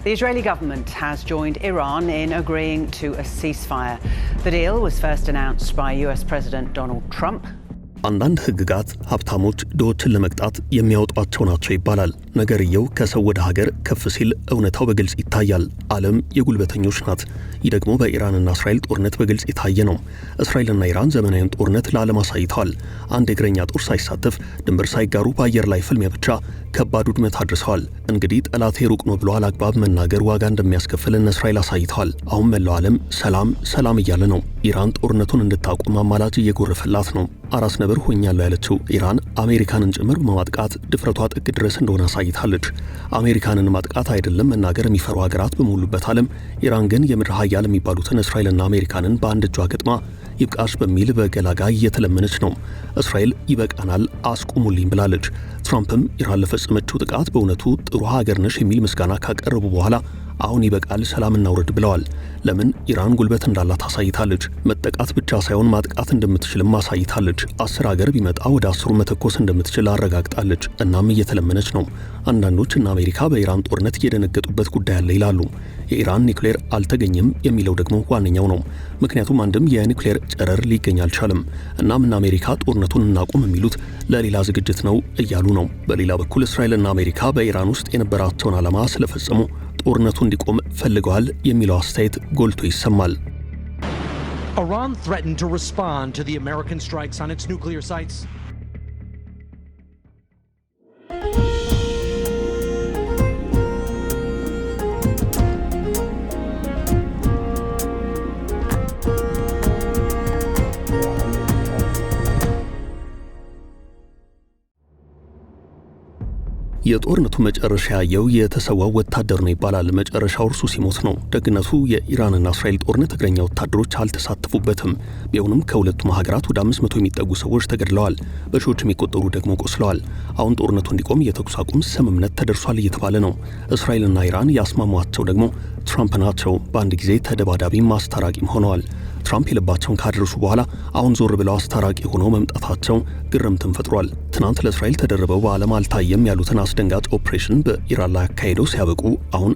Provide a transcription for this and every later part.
The Israeli government has joined Iran in agreeing to a ceasefire. The deal was first announced by US President Donald Trump. አንዳንድ ህግጋት ሀብታሞች ድሆችን ለመቅጣት የሚያወጧቸው ናቸው ይባላል። ነገርየው ከሰው ወደ ሀገር ከፍ ሲል እውነታው በግልጽ ይታያል። ዓለም የጉልበተኞች ናት። ይህ ደግሞ በኢራንና እስራኤል ጦርነት በግልጽ የታየ ነው። እስራኤልና ኢራን ዘመናዊውን ጦርነት ለዓለም አሳይተዋል። አንድ የእግረኛ ጦር ሳይሳተፍ ድንበር ሳይጋሩ በአየር ላይ ፍልሚያ ብቻ ከባድ ውድመት አድርሰዋል። እንግዲህ ጠላቴ ሩቅ ነው ብሎ አላግባብ መናገር ዋጋ እንደሚያስከፍል እስራኤል አሳይተዋል። አሁን መላው ዓለም ሰላም ሰላም እያለ ነው። ኢራን ጦርነቱን እንድታቆም አማላጅ እየጎረፈላት ነው። አራስ ነብር ሆኛለሁ ያለችው ኢራን አሜሪካንን ጭምር በማጥቃት ድፍረቷ ጥግ ድረስ እንደሆነ አሳይታለች። አሜሪካንን ማጥቃት አይደለም መናገር የሚፈሩ ሀገራት በሙሉበት ዓለም ኢራን ግን የምድር ኃያል የሚባሉትን እስራኤልና አሜሪካንን በአንድ እጇ ገጥማ ይብቃሽ በሚል በገላጋይ እየተለመነች ነው። እስራኤል ይበቃናል አስቁሙልኝ ብላለች። ትራምፕም ኢራን ለፈጸመችው ጥቃት በእውነቱ ጥሩ ሀገር ነሽ የሚል ምስጋና ካቀረቡ በኋላ አሁን ይበቃል ሰላም እናውርድ ብለዋል። ለምን ኢራን ጉልበት እንዳላት አሳይታለች። መጠቃት ብቻ ሳይሆን ማጥቃት እንደምትችልም አሳይታለች። 10 ሀገር ቢመጣ ወደ 10 መተኮስ እንደምትችል አረጋግጣለች። እናም እየተለመነች ነው። አንዳንዶች እና አሜሪካ በኢራን ጦርነት እየደነገጡበት ጉዳይ አለ ይላሉ። የኢራን ኒውክሌር አልተገኘም የሚለው ደግሞ ዋነኛው ነው። ምክንያቱም አንድም የኒውክሌር ጨረር ሊገኝ አልቻለም። እናም እና አሜሪካ ጦርነቱን እናቁም የሚሉት ለሌላ ዝግጅት ነው እያሉ ነው። በሌላ በኩል እስራኤልና አሜሪካ በኢራን ውስጥ የነበራቸውን ዓላማ ስለፈጸሙ ጦርነቱ እንዲቆም ፈልገዋል የሚለው አስተያየት ጎልቶ ይሰማል። Iran threatened to respond to the American strikes on its nuclear sites. የጦርነቱ መጨረሻ ያየው የተሰዋው ወታደር ነው ይባላል። መጨረሻው እርሱ ሲሞት ነው። ደግነቱ የኢራንና እስራኤል ጦርነት እግረኛ ወታደሮች አልተሳተፉበትም። ቢሆንም ከሁለቱም ሀገራት ወደ 500 የሚጠጉ ሰዎች ተገድለዋል፣ በሺዎች የሚቆጠሩ ደግሞ ቆስለዋል። አሁን ጦርነቱ እንዲቆም የተኩስ አቁም ስምምነት ተደርሷል እየተባለ ነው። እስራኤልና ኢራን ያስማሟቸው ደግሞ ትራምፕ ናቸው። በአንድ ጊዜ ተደባዳቢም አስታራቂም ሆነዋል። ትራምፕ የልባቸውን ካደረሱ በኋላ አሁን ዞር ብለው አስታራቂ ሆነው መምጣታቸው ግርምትን ፈጥሯል። ትናንት ለእስራኤል ተደረበው በዓለም አልታየም ያሉትን አስደንጋጭ ኦፕሬሽን በኢራን ላይ አካሄደው ሲያበቁ አሁን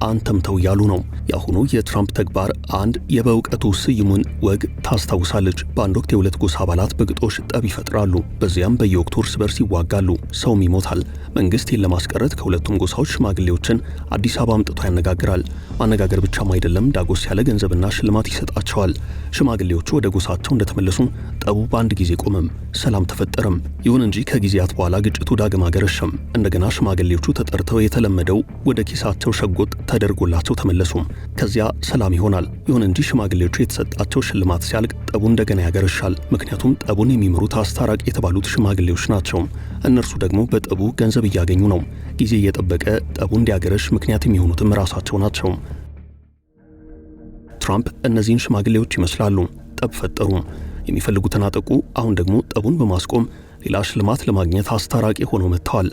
አንተምተው ያሉ ነው። የአሁኑ የትራምፕ ተግባር አንድ የበእውቀቱ ስዩሙን ወግ ታስታውሳለች። በአንድ ወቅት የሁለት ጎሳ አባላት በግጦሽ ጠብ ይፈጥራሉ። በዚያም በየወቅቱ እርስ በርስ ይዋጋሉ፣ ሰውም ይሞታል። መንግስት ይህን ለማስቀረት ከሁለቱም ጎሳዎች ሽማግሌዎችን አዲስ አበባ አምጥቶ ያነጋግራል። ማነጋገር ብቻም አይደለም፣ ዳጎስ ያለ ገንዘብና ሽልማት ይሰጣቸዋል። ሽማግሌዎቹ ወደ ጎሳቸው እንደተመለሱ ጠቡ በአንድ ጊዜ ቆመም፣ ሰላም ተፈጠረም። ይሁን እንጂ ከጊዜያት በኋላ ግጭቱ ዳግም አገረሸም። እንደገና ሽማግሌዎቹ ተጠርተው የተለመደው ወደ ኪሳቸው ሸጎጥ ተደርጎላቸው ተመለሱ። ከዚያ ሰላም ይሆናል። ይሁን እንጂ ሽማግሌዎቹ የተሰጣቸው ሽልማት ሲያልቅ ጠቡ እንደገና ያገረሻል። ምክንያቱም ጠቡን የሚመሩት አስታራቂ የተባሉት ሽማግሌዎች ናቸው። እነርሱ ደግሞ በጠቡ ገንዘብ እያገኙ ነው። ጊዜ እየጠበቀ ጠቡ እንዲያገረሽ ምክንያት የሚሆኑትም ራሳቸው ናቸው። ትራምፕ እነዚህን ሽማግሌዎች ይመስላሉ። ጠብ ፈጠሩ፣ የሚፈልጉትን አጠቁ። አሁን ደግሞ ጠቡን በማስቆም ሌላ ሽልማት ለማግኘት አስታራቂ ሆነው መጥተዋል።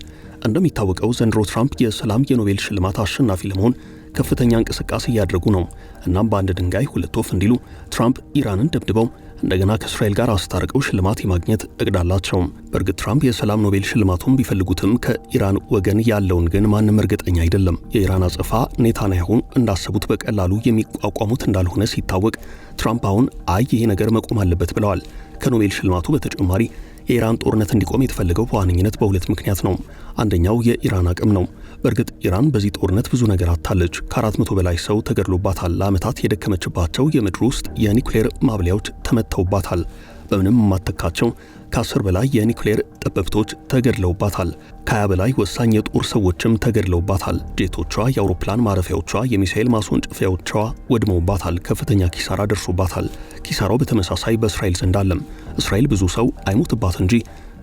እንደሚታወቀው ዘንድሮ ትራምፕ የሰላም የኖቤል ሽልማት አሸናፊ ለመሆን ከፍተኛ እንቅስቃሴ እያደረጉ ነው። እናም በአንድ ድንጋይ ሁለት ወፍ እንዲሉ ትራምፕ ኢራንን ደብድበው እንደገና ከእስራኤል ጋር አስታርቀው ሽልማት የማግኘት እቅድ አላቸው። በእርግጥ ትራምፕ የሰላም ኖቤል ሽልማቱን ቢፈልጉትም ከኢራን ወገን ያለውን ግን ማንም እርግጠኛ አይደለም። የኢራን አጸፋ ኔታንያሁ እንዳሰቡት በቀላሉ የሚቋቋሙት እንዳልሆነ ሲታወቅ ትራምፕ አሁን ይሄ ነገር መቆም አለበት ብለዋል። ከኖቤል ሽልማቱ በተጨማሪ የኢራን ጦርነት እንዲቆም የተፈለገው በዋነኝነት በሁለት ምክንያት ነው። አንደኛው የኢራን አቅም ነው። በእርግጥ ኢራን በዚህ ጦርነት ብዙ ነገር አጥታለች። ከ400 በላይ ሰው ተገድሎባታል። ለዓመታት የደከመችባቸው የምድር ውስጥ የኒውክሌር ማብሊያዎች ተመተውባታል። በምንም የማተካቸው ከ10 በላይ የኒውክሌር ጠበብቶች ተገድለውባታል። ከ20 በላይ ወሳኝ የጦር ሰዎችም ተገድለውባታል። ጄቶቿ፣ የአውሮፕላን ማረፊያዎቿ፣ የሚሳኤል ማስወንጨፊያዎቿ ወድመውባታል። ከፍተኛ ኪሳራ ደርሶባታል። ኪሳራው በተመሳሳይ በእስራኤል ዘንድ አለም። እስራኤል ብዙ ሰው አይሞትባት እንጂ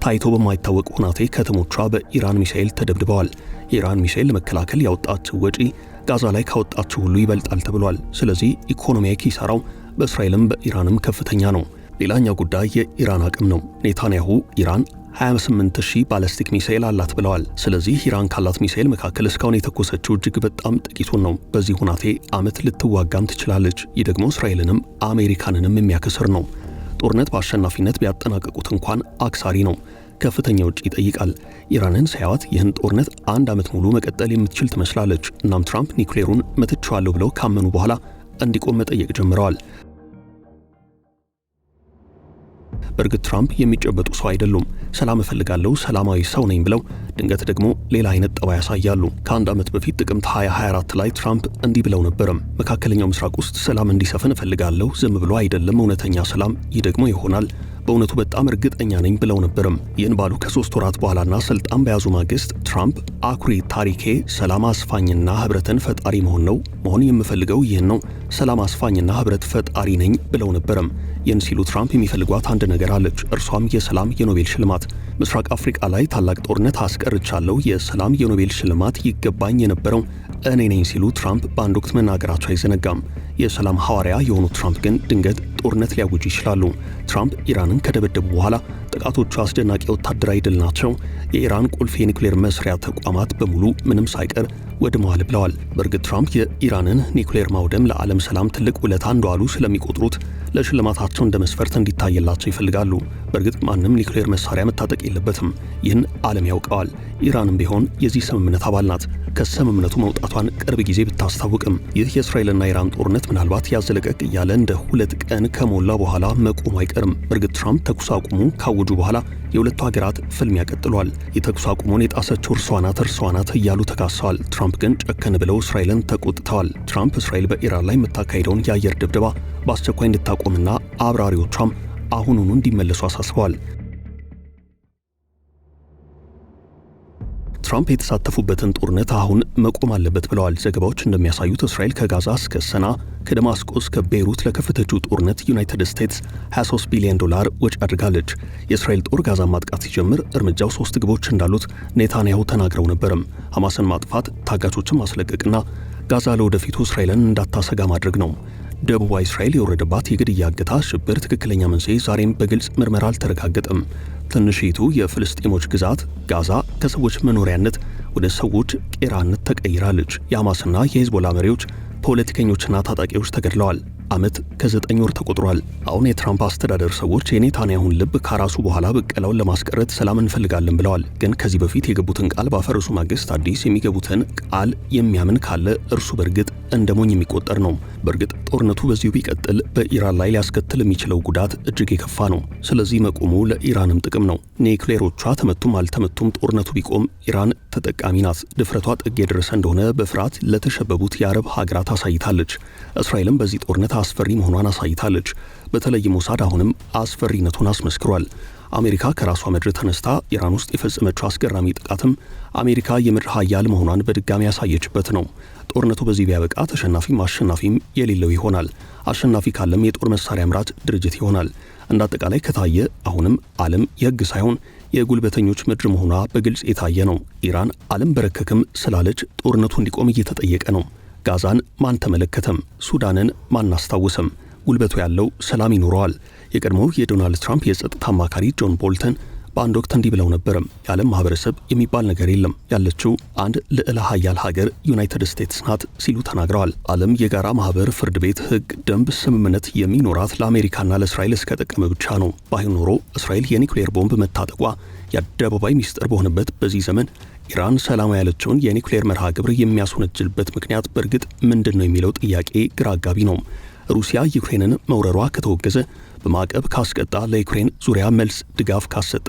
ታይቶ በማይታወቅ ሁናቴ ከተሞቿ በኢራን ሚሳኤል ተደብድበዋል። የኢራን ሚሳኤል ለመከላከል ያወጣችው ወጪ ጋዛ ላይ ካወጣችው ሁሉ ይበልጣል ተብሏል። ስለዚህ ኢኮኖሚያዊ ኪሳራው በእስራኤልም በኢራንም ከፍተኛ ነው። ሌላኛው ጉዳይ የኢራን አቅም ነው። ኔታንያሁ ኢራን 28000 ባላስቲክ ሚሳኤል አላት ብለዋል። ስለዚህ ኢራን ካላት ሚሳኤል መካከል እስካሁን የተኮሰችው እጅግ በጣም ጥቂቱን ነው። በዚህ ሁናቴ ዓመት ልትዋጋም ትችላለች። ይህ ደግሞ እስራኤልንም አሜሪካንንም የሚያከስር ነው። ጦርነት በአሸናፊነት ቢያጠናቀቁት እንኳን አክሳሪ ነው። ከፍተኛ ወጪ ይጠይቃል። ኢራንን ሳያዋት ይህን ጦርነት 1 ዓመት ሙሉ መቀጠል የምትችል ትመስላለች። እናም ትራምፕ ኒውክሌሩን መትቼዋለሁ ብለው ካመኑ በኋላ እንዲቆም መጠየቅ ጀምረዋል። በእርግጥ ትራምፕ የሚጨበጡ ሰው አይደሉም። ሰላም እፈልጋለሁ፣ ሰላማዊ ሰው ነኝ ብለው ድንገት ደግሞ ሌላ አይነት ጠባይ ያሳያሉ። ከ1 ዓመት በፊት ጥቅምት 2024 ላይ ትራምፕ እንዲህ ብለው ነበርም። መካከለኛው ምስራቅ ውስጥ ሰላም እንዲሰፍን እፈልጋለሁ፣ ዝም ብሎ አይደለም እውነተኛ ሰላም፣ ይህ ደግሞ ይሆናል፣ በእውነቱ በጣም እርግጠኛ ነኝ ብለው ነበርም። ይህን ባሉ ከ3 ወራት በኋላና ስልጣን በያዙ ማግስት ትራምፕ አኩሪ ታሪኬ ሰላም አስፋኝና ህብረትን ፈጣሪ መሆን የምፈልገው ይህን ነው፣ ሰላም አስፋኝና ህብረት ፈጣሪ ነኝ ብለው ነበርም። ይህን ሲሉ ትራምፕ የሚፈልጓት አንድ ነገር አለች። እርሷም የሰላም የኖቤል ሽልማት። ምስራቅ አፍሪካ ላይ ታላቅ ጦርነት አስቀርቻለሁ፣ የሰላም የኖቤል ሽልማት ይገባኝ የነበረው እኔ ነኝ ሲሉ ትራምፕ በአንድ ወቅት መናገራቸው አይዘነጋም። የሰላም ሐዋርያ የሆኑት ትራምፕ ግን ድንገት ጦርነት ሊያውጁ ይችላሉ። ትራምፕ ኢራንን ከደበደቡ በኋላ ጥቃቶቹ አስደናቂ ወታደራዊ ድል ናቸው፣ የኢራን ቁልፍ የኒውክሌር መስሪያ ተቋማት በሙሉ ምንም ሳይቀር ወድመዋል ብለዋል። በእርግጥ ትራምፕ የኢራንን ኒውክሌር ማውደም ለዓለም ሰላም ትልቅ ውለታ እንደዋሉ ስለሚቆጥሩት ለሽልማታቸው እንደ መስፈርት እንዲታየላቸው ይፈልጋሉ። በእርግጥ ማንም ኒውክሌር መሳሪያ መታጠቅ የለበትም። ይህን ዓለም ያውቀዋል። ኢራንም ቢሆን የዚህ ስምምነት አባል ናት። ከስምምነቱ መውጣቷን ቅርብ ጊዜ ብታስታውቅም ይህ የእስራኤልና ኢራን ጦርነት ምናልባት ያዘለቀቅ እያለ እንደ 2 ቀን ከሞላ በኋላ መቆሙ አይቀርም። በእርግጥ ትራምፕ ተኩስ አቁሙ ካወጁ በኋላ የሁለቱ ሀገራት ፍልሚያ ቀጥሏል። የተኩስ አቁሙን የጣሰችው እርሷ ናት እያሉ ተካሰዋል። ትራምፕ ግን ጨከን ብለው እስራኤልን ተቆጥተዋል። ትራምፕ እስራኤል በኢራን ላይ የምታካሄደውን የአየር ድብደባ በአስቸኳይ እንድታቆምና አብራሪዎቿም አሁኑኑ እንዲመለሱ አሳስበዋል። ትራምፕ የተሳተፉበትን ጦርነት አሁን መቆም አለበት ብለዋል። ዘገባዎች እንደሚያሳዩት እስራኤል ከጋዛ እስከ ሰና ከደማስቆ እስከ ቤይሩት ለከፈተችው ጦርነት ዩናይትድ ስቴትስ $23 ቢሊዮን ወጪ አድርጋለች። የእስራኤል ጦር ጋዛን ማጥቃት ሲጀምር እርምጃው 3 ግቦች እንዳሉት ኔታንያሁ ተናግረው ነበርም። ሐማስን ማጥፋት፣ ታጋቾችን ማስለቀቅና ጋዛ ለወደፊቱ እስራኤልን እንዳታሰጋ ማድረግ ነው። ደቡባዊ እስራኤል የወረደባት የግድያ እገታ ሽብር ትክክለኛ መንስኤ ዛሬም በግልጽ ምርመራ አልተረጋገጠም። ትንሽይቱ የፍልስጤሞች ግዛት ጋዛ ከሰዎች መኖሪያነት ወደ ሰዎች ቄራነት ተቀይራለች። የሐማስና የሂዝቦላ መሪዎች፣ ፖለቲከኞችና ታጣቂዎች ተገድለዋል። ዓመት ከ9 ወር ተቆጥሯል። አሁን የትራምፕ አስተዳደር ሰዎች የኔታንያሁን ልብ ካራሱ በኋላ በቀላውን ለማስቀረት ሰላም እንፈልጋለን ብለዋል። ግን ከዚህ በፊት የገቡትን ቃል ባፈረሱ ማግስት አዲስ የሚገቡትን ቃል የሚያምን ካለ እርሱ በእርግጥ እንደ ሞኝ የሚቆጠር ነው። በእርግጥ ጦርነቱ በዚሁ ቢቀጥል በኢራን ላይ ሊያስከትል የሚችለው ጉዳት እጅግ የከፋ ነው። ስለዚህ መቆሙ ለኢራንም ጥቅም ነው። ኒውክሌሮቿ ተመቱም አልተመቱም ጦርነቱ ቢቆም ኢራን ተጠቃሚ ናት። ድፍረቷ ጥግ የደረሰ እንደሆነ በፍርሃት ለተሸበቡት የአረብ ሀገራት አሳይታለች። እስራኤልም በዚህ ጦርነት አስፈሪ መሆኗን አሳይታለች። በተለይም ሞሳድ አሁንም አስፈሪነቱን አስመስክሯል። አሜሪካ ከራሷ ምድር ተነስታ ኢራን ውስጥ የፈጸመችው አስገራሚ ጥቃትም አሜሪካ የምድር ኃያል መሆኗን በድጋሚ ያሳየችበት ነው። ጦርነቱ በዚህ ቢያበቃ ተሸናፊም አሸናፊም የሌለው ይሆናል። አሸናፊ ካለም የጦር መሳሪያ አምራች ድርጅት ይሆናል። እንደ አጠቃላይ ከታየ አሁንም ዓለም የሕግ ሳይሆን የጉልበተኞች ምድር መሆኗ በግልጽ የታየ ነው። ኢራን አልንበረከክም ስላለች ጦርነቱ እንዲቆም እየተጠየቀ ነው። ጋዛን ማን ተመለከተም? ሱዳንን ማን አስታወሰም? ጉልበቱ ያለው ሰላም ይኖረዋል። የቀድሞው የዶናልድ ትራምፕ የጸጥታ አማካሪ ጆን ቦልተን በአንድ ወቅት እንዲህ ብለው ነበርም። የዓለም ማህበረሰብ የሚባል ነገር የለም፣ ያለችው አንድ ልዕለ ኃያል ሀገር ዩናይትድ ስቴትስ ናት ሲሉ ተናግረዋል። ዓለም የጋራ ማህበር፣ ፍርድ ቤት፣ ህግ፣ ደንብ፣ ስምምነት የሚኖራት ለአሜሪካና ለእስራኤል እስከጠቀመ ብቻ ነው። ባይሆን ኖሮ እስራኤል የኒውክሌር ቦምብ መታጠቋ የአደባባይ ሚስጥር በሆነበት በዚህ ዘመን ኢራን ሰላም ያለችውን የኒውክሌር መርሃ ግብር የሚያስወነጅልበት ምክንያት በእርግጥ ምንድን ነው የሚለው ጥያቄ ግራ አጋቢ ነው። ሩሲያ ዩክሬንን መውረሯ ከተወገዘ፣ በማዕቀብ ካስቀጣ፣ ለዩክሬን ዙሪያ መልስ ድጋፍ ካሰጠ፣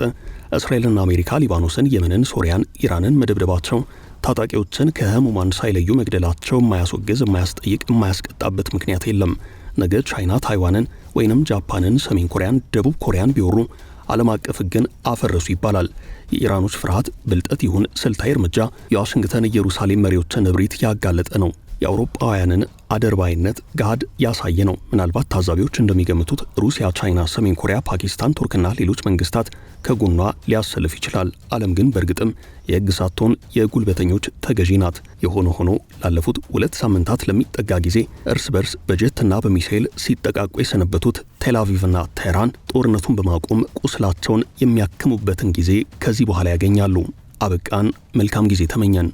እስራኤልና አሜሪካ ሊባኖስን፣ የመንን፣ ሶሪያን፣ ኢራንን መደብደባቸው፣ ታጣቂዎችን ከህሙማን ሳይለዩ መግደላቸው የማያስወግዝ፣ የማያስጠይቅ፣ የማያስቀጣበት ምክንያት የለም። ነገ ቻይና ታይዋንን ወይንም ጃፓንን፣ ሰሜን ኮሪያን፣ ደቡብ ኮሪያን ቢወሩ ዓለም አቀፍ ሕግን አፈረሱ ይባላል። የኢራኖች ፍርሃት ብልጠት ይሁን ስልታዊ እርምጃ የዋሽንግተን ኢየሩሳሌም መሪዎችን እብሪት ያጋለጠ ነው። የአውሮፓውያንን አደርባይነት ገሃድ ያሳየ ነው። ምናልባት ታዛቢዎች እንደሚገምቱት ሩሲያ፣ ቻይና፣ ሰሜን ኮሪያ፣ ፓኪስታን፣ ቱርክና ሌሎች መንግስታት ከጎኗ ሊያሰልፍ ይችላል። ዓለም ግን በእርግጥም የሕግ ሳትሆን የጉልበተኞች ተገዢ ናት። የሆነ ሆኖ ላለፉት 2 ሳምንታት ለሚጠጋ ጊዜ እርስ በርስ በጀትና በሚሳኤል ሲጠቃቁ የሰነበቱት ቴልአቪቭና ቴህራን ጦርነቱን በማቆም ቁስላቸውን የሚያክሙበትን ጊዜ ከዚህ በኋላ ያገኛሉ። አበቃን። መልካም ጊዜ ተመኘን።